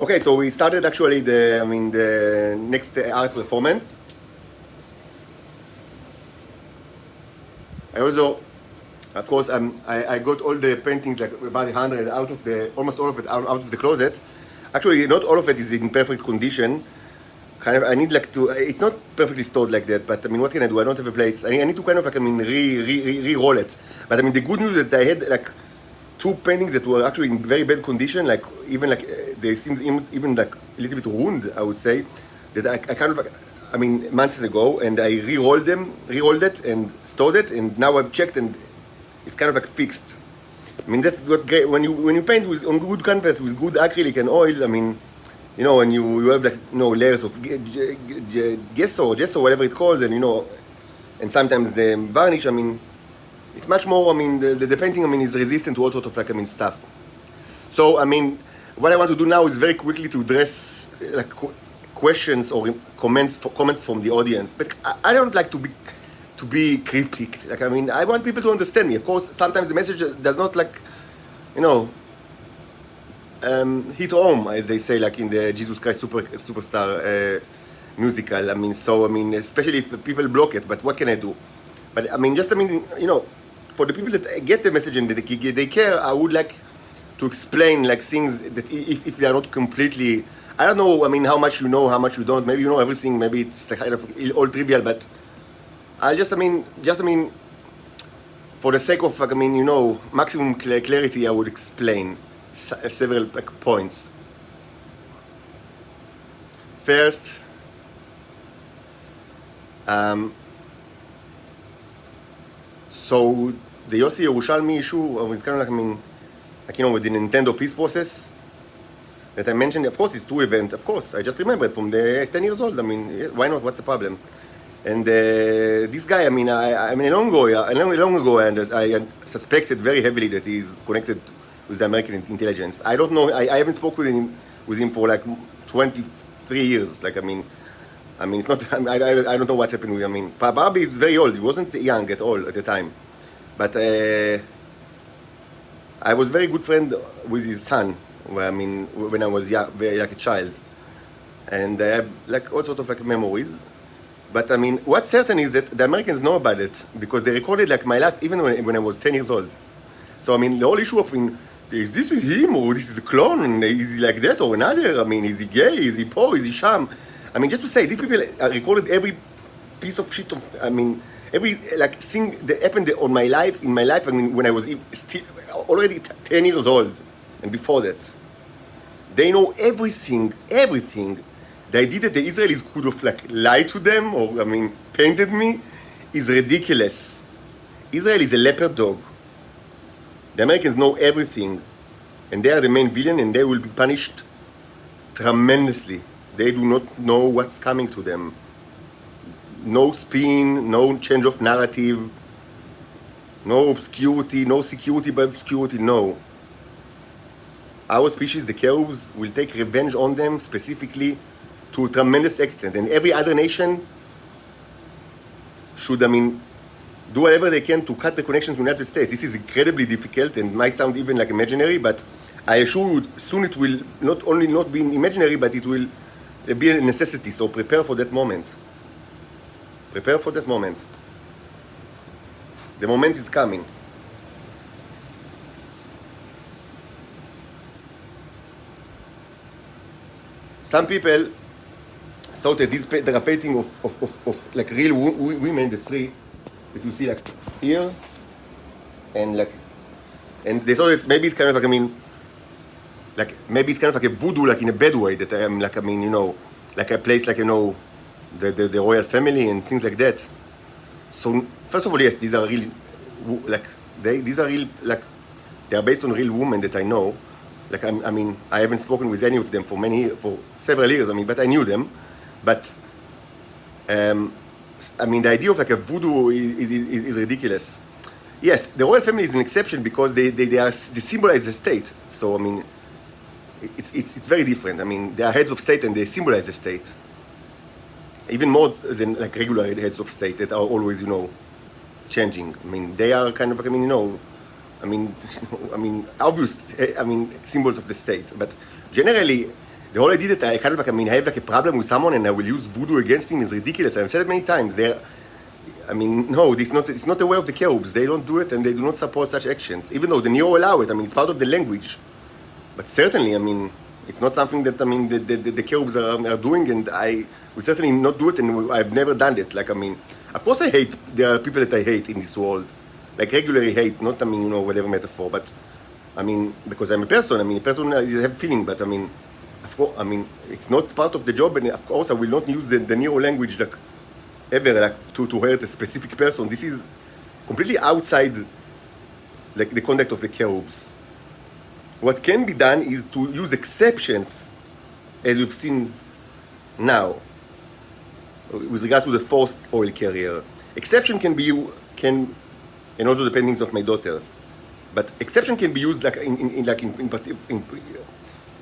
Okay, so we started actually the next art performance. I also, of course, I got all the paintings, like about 100 out of almost all of it out of the closet. Actually, not all of it is in perfect condition. Kind of, I need like to. It's not perfectly stored like that, but I mean, what can I do? I don't have a place. I need to kind of like re-roll it. But I mean, the good news is that I had like two paintings that were actually in very bad condition, like even like they seemed even like a little bit ruined, I would say. That I kind of, I mean, months ago, and I re-rolled it, and stored it, and now I've checked, and it's kind of like fixed. I mean, that's what great when you paint with on good canvas with good acrylic and oils. I mean, you know, when you have like layers of gesso, whatever it calls, and and sometimes the varnish. I mean, it's much more. I mean, the painting, I mean, is resistant to all sorts of like stuff. So I mean, what I want to do now is very quickly to address like questions or comments from the audience. But I don't like to be cryptic. Like, I mean, I want people to understand me. Of course, sometimes the message does not like, hit home, as they say, like in the Jesus Christ Superstar musical. I mean, so I mean, especially if people block it. But what can I do? But I mean, for the people that get the message and they care, I would like to explain like things that if they are not completely, I don't know. I mean, how much you know, how much you don't. Maybe you know everything. Maybe it's kind of all trivial. But I just, for the sake of, like, maximum clarity, I would explain several like points. First, so the Yossi Yerushalmi issue is kind of like, with the Nintendo peace process that I mentioned. Of course, it's two events. Of course, I just remembered from the 10 years old. I mean, why not? What's the problem? And this guy, I mean, long ago, I suspected very heavily that he's connected with the American intelligence. I don't know. I haven't spoken with him for like 23 years. Like, I mean, it's not. I don't know what's happened with him. I mean, Bobby is very old. He wasn't young at all at the time, but I was very good friend with his son. I mean, when I was young, very like a child, and I have like all sorts of like memories. But I mean, what's certain is that the Americans know about it because they recorded like my life even when I was 10 years old. So I mean, the whole issue of is this is him or this is a clone and is he like that or another? I mean, is he gay? Is he poor? Is he sham? I mean, just to say, these people recorded every piece of shit every like thing that happened in my life. I mean, when I was still already 10 years old and before that, they know everything. The idea that the Israelis could have like lied to them or painted me is ridiculous. Israel is a leopard dog. The Americans know everything, and they are the main villain, and they will be punished tremendously. They do not know what's coming to them. No spin, no change of narrative, no obscurity, no security by obscurity, no. Our species, the Cherubs, will take revenge on them specifically to a tremendous extent, and every other nation should, do whatever they can to cut the connections with the United States. This is incredibly difficult and might sound even like imaginary, but I assure you, soon it will not only not be imaginary, but it will be a necessity. So prepare for that moment. Prepare for that moment. The moment is coming. Some people thought that there are painting of like real women, the three that you see like here, and they thought that maybe it's kind of like maybe it's kind of like a voodoo, like in a bad way, that like a place like the royal family and things like that. So first of all, yes, these are real, like these are real, like they are based on real women that I know. Like I haven't spoken with any of them for several years. But I knew them. But the idea of like a voodoo is ridiculous. Yes, the royal family is an exception because they symbolize the state. So it's very different. They are heads of state and they symbolize the state. Even more than like regular heads of state that are always changing. They are kind of obvious, symbols of the state. But generally, the whole idea that I kind of like, I mean, have like a problem with someone and I will use voodoo against him is ridiculous. I've said it many times. I mean, no, it's not the way of the Cherubs. They don't do it and they do not support such actions, even though the Neo allow it. I mean, it's part of the language. But certainly, I mean, it's not something that, I mean, the Cherubs are doing, and I would certainly not do it, and I've never done it. Like, I mean, of course there are people that I hate in this world. Like, regularly hate, not, I mean, you know, whatever metaphor, but, I mean, because I'm a person, I mean, a person has a feeling, but, I mean, of course, I mean, it's not part of the job, and of course, I will not use the Neo language, like, ever, like, to hurt a specific person. This is completely outside, like, the conduct of the Cherubs. What can be done is to use exceptions, as you've seen now, with regards to the forced oil carrier. Exception can be, and also the paintings of my daughters, but exception can be used like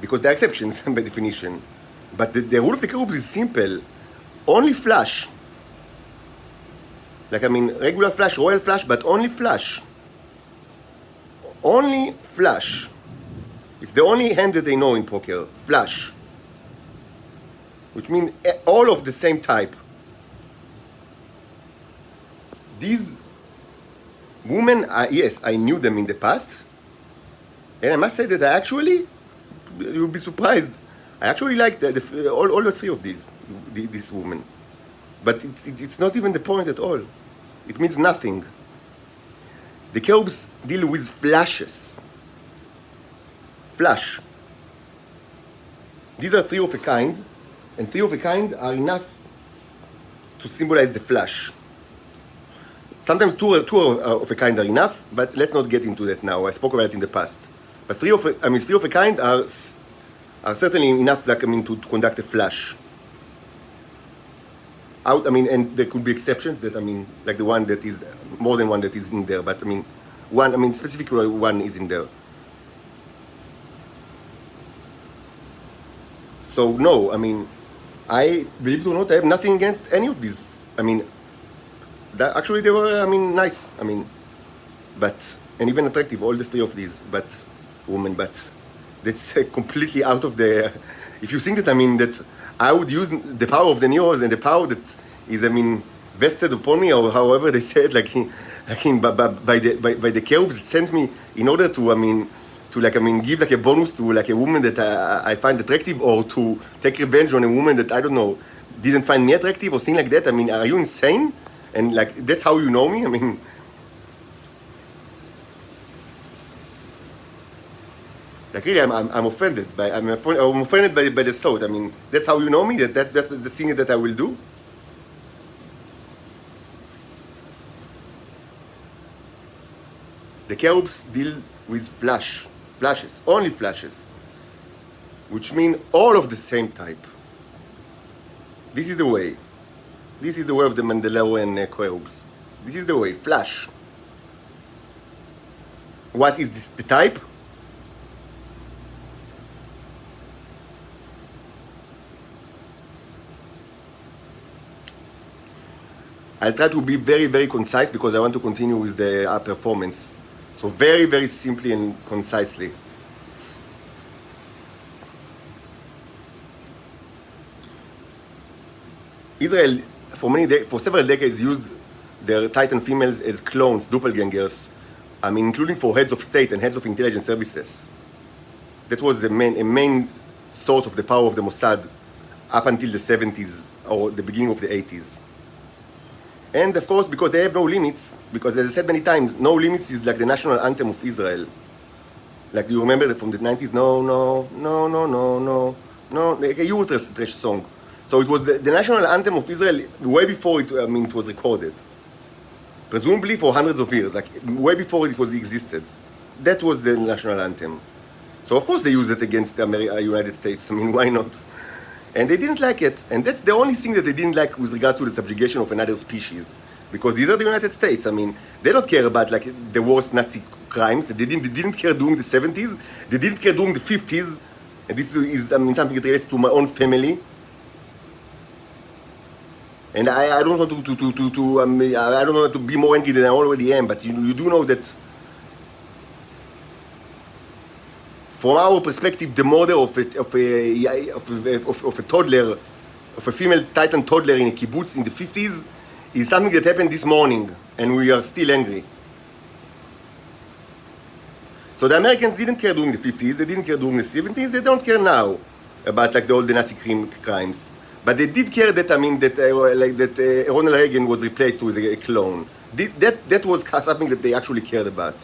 because they're exceptions by definition. But the rule of the Cherubs is simple: only flash. Like, I mean, regular flash, royal flash, but only flash. Only flash. It's the only hand that they know in poker, flush. Which means all of the same type. These women, yes, I knew them in the past. And I must say that I actually, you'll be surprised, I actually like all the three of these women. But it's not even the point at all. It means nothing. The Cherubs deal with flashes. Flash. These are three of a kind, and three of a kind are enough to symbolize the flash. Sometimes two of a kind are enough, but let's not get into that now. I spoke about it in the past. But three of a kind are certainly enough, like, I mean, to conduct a flash. And there could be exceptions that, I mean, like the one that is more than one that is in there, but I mean, specifically one is in there. So no, I mean, I believe it or not, I have nothing against any of these. I mean, actually they were, I mean, nice. I mean, and even attractive, all the three of these, women. But that's completely out of the. If you think that, I mean, that I would use the power of the Neos and the power that is, I mean, vested upon me, or however they said, by the Cherubs, it sent me in order to, I mean, give like a bonus to like a woman that I find attractive, or to take revenge on a woman that, I don't know, didn't find me attractive or something like that. I mean, are you insane? And like, that's how you know me? I mean, like really, I'm offended I'm offended by the thought. I mean, that's how you know me? That's the thing that I will do? The Cherubs deal with flashes, only flashes, which mean all of the same type. This is the way. This is the way of the Mandalorian Cherubs. This is the way, flash. What is this, the type? I'll try to be very, very concise because I want to continue with the performance. So very, very simply and concisely. Israel, for several decades, used their Titan females as clones, doppelgangers. I mean, including for heads of state and heads of intelligence services. That was a main source of the power of the Mossad up until the 70s or the beginning of the 80s. And of course, because they have no limits, because as I said many times, no limits is like the national anthem of Israel. Like, do you remember from the 90s? No, like a Eurotrash song. So it was the national anthem of Israel way before it was recorded. Presumably for hundreds of years, like way before it existed. That was the national anthem. So of course they used it against the United States. I mean, why not? And they didn't like it. And that's the only thing that they didn't like with regards to the subjugation of another species. Because these are the United States. I mean, they don't care about like the worst Nazi crimes. They didn't care during the 70s. They didn't care during the 50s. And this is something that relates to my own family. And I don't want I don't want to be more angry than I already am. But you do know that from our perspective, the murder of a toddler, of a female Titan toddler in a kibbutz in the 50s is something that happened this morning, and we are still angry. So the Americans didn't care during the 50s, they didn't care during the 70s, they don't care now about like all the Nazi crimes. But they did care that, Ronald Reagan was replaced with a clone. That was something that they actually cared about.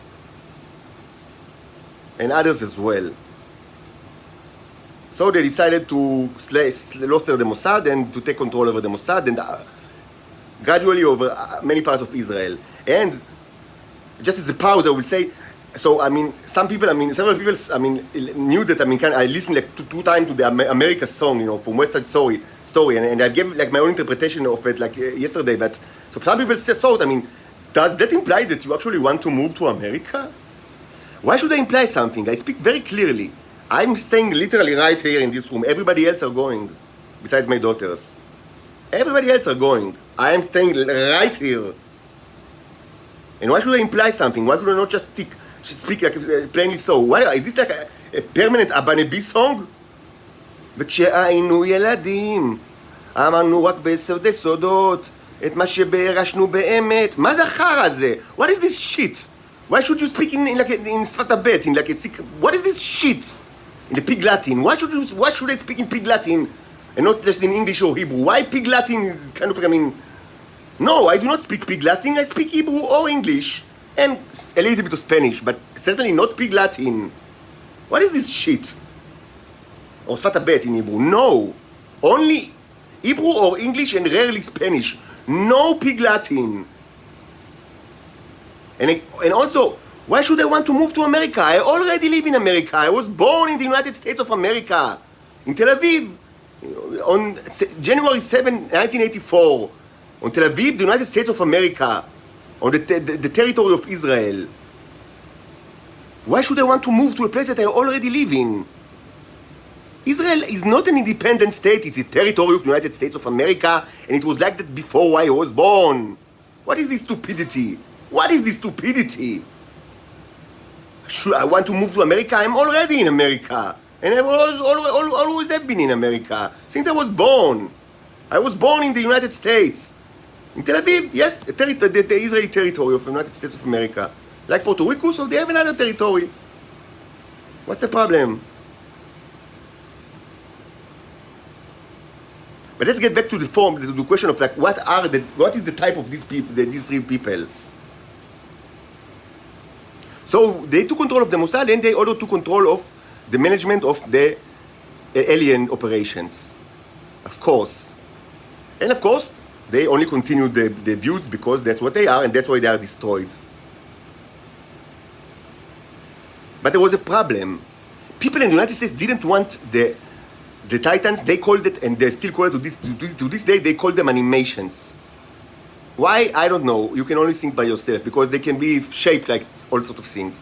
And others as well. So they decided to slaughter the Mossad and to take control over the Mossad and gradually over many parts of Israel. And just as a pause, I will say, so several people, knew that, I listened like two times to the America song, from West Side Story, and I gave like my own interpretation of it like yesterday, but, so some people thought, does that imply that you actually want to move to America? Why should I imply something? I speak very clearly. I'm staying literally right here in this room. Everybody else are going, besides my daughters. Everybody else are going. I am staying right here. And why should I imply something? Why should I not just speak like plainly so? Why, is this like a permanent Abba Nebi song? וכשהיינו ילדים, אמרנו רק בסודי סודות, את מה שבהרשנו באמת. מה זה החרא הזה? What is this shit? Why should you speak in שפת הבית, in like a sick... What is this shit? In the Pig Latin. Why should I speak in Pig Latin and not just in English or Hebrew? Why Pig Latin is kind of, no, I do not speak Pig Latin. I speak Hebrew or English and a little bit of Spanish, but certainly not Pig Latin. What is this shit? Or שפת הבית in Hebrew. No. Only Hebrew or English and rarely Spanish. No Pig Latin. And also, why should I want to move to America? I already live in America. I was born in the United States of America, in Tel Aviv, on January 7, 1984. On Tel Aviv, the United States of America, on the territory of Israel. Why should I want to move to a place that I already live in? Israel is not an independent state. It's a territory of the United States of America, and it was like that before I was born. What is this stupidity? What is this stupidity? Should I want to move to America? I'm already in America. And I always have been in America. Since I was born. I was born in the United States. In Tel Aviv, yes, the Israeli territory of the United States of America. Like Puerto Rico, so they have another territory. What's the problem? But let's get back to the question of like, what is the type of these three people? So they took control of the Mossad, and they also took control of the management of the alien operations. Of course. And of course, they only continued the abuse because that's what they are, and that's why they are destroyed. But there was a problem. People in the United States didn't want the Titans. They called it, and they still call it to this day, they call them animations. Why? I don't know. You can only think by yourself, because they can be shaped like all sorts of things.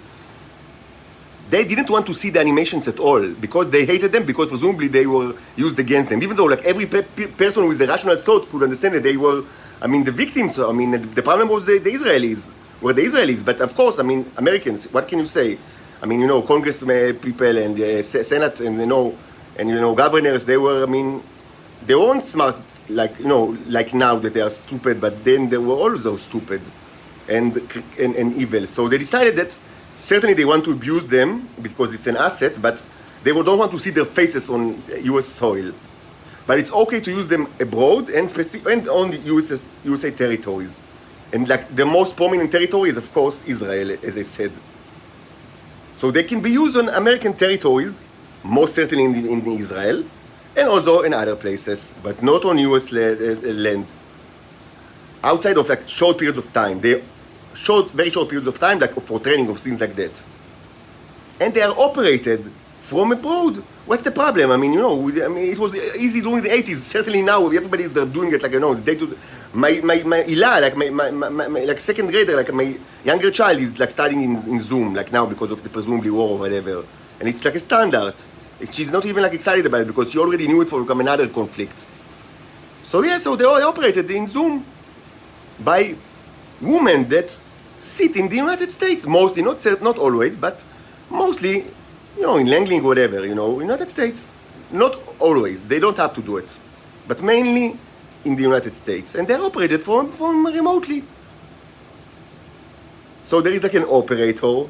They didn't want to see the animations at all, because they hated them, because presumably they were used against them. Even though like every person with a rational thought could understand that they were, the victims. The problem was the Israelis, were the Israelis. But of course, Americans, what can you say? Congress people and Senate and governors, they were, they weren't smart like now that they are stupid, but then they were also stupid and evil. So they decided that certainly they want to abuse them because it's an asset, but they don't want to see their faces on US soil. But it's okay to use them abroad and on the USA territories. And like the most prominent territory is of course Israel, as I said. So they can be used on American territories, most certainly in Israel, and also in other places, but not on US land. Outside of like short periods of time. Very short periods of time, like for training of things like that. And they are operated from abroad. What's the problem? It was easy during the 80s. Certainly now, everybody is doing it like, day to my Ila, like my second grader, like my younger child is like studying in Zoom, like now because of the presumably war or whatever. And it's like a standard. She's not even like excited about it because she already knew it from another conflict. So yeah, so they all operated in Zoom by women that sit in the United States, mostly, not always, but mostly in Langling, whatever, United States. Not always. They don't have to do it. But mainly in the United States. And they're operated from remotely. So there is like an operator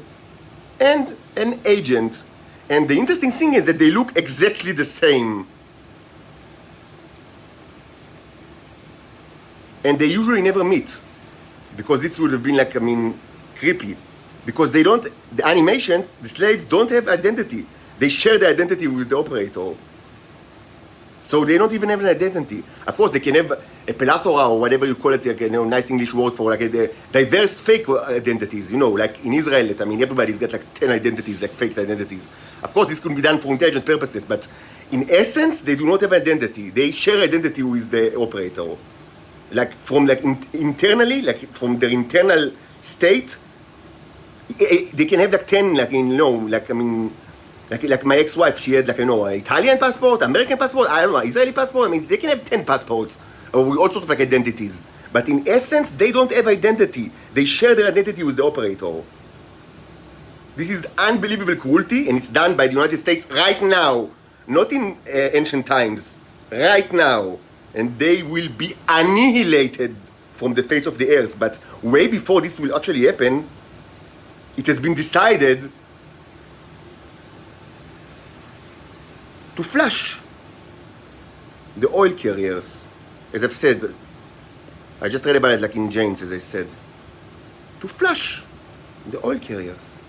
and an agent. And the interesting thing is that they look exactly the same. And they usually never meet. Because this would have been creepy. Because the animations, the slaves don't have identity. They share the identity with the operator. So they don't even have an identity. Of course, they can have a plethora or whatever you call it, like nice English word for diverse fake identities. Like in Israel, everybody's got like 10 identities, like fake identities. Of course, this could be done for intelligence purposes, but in essence, they do not have identity. They share identity with the operator. Internally, from their internal state, they can have 10, like my ex-wife, she had an Italian passport, American passport, I don't know, Israeli passport. They can have 10 passports with all sorts of identities. But in essence, they don't have identity. They share their identity with the operator. This is unbelievable cruelty, and it's done by the United States right now, not in ancient times, right now. And they will be annihilated from the face of the earth. But way before this will actually happen, it has been decided to flush the oil carriers, as I've said. I just read about it in James, as I said. To flush the oil carriers.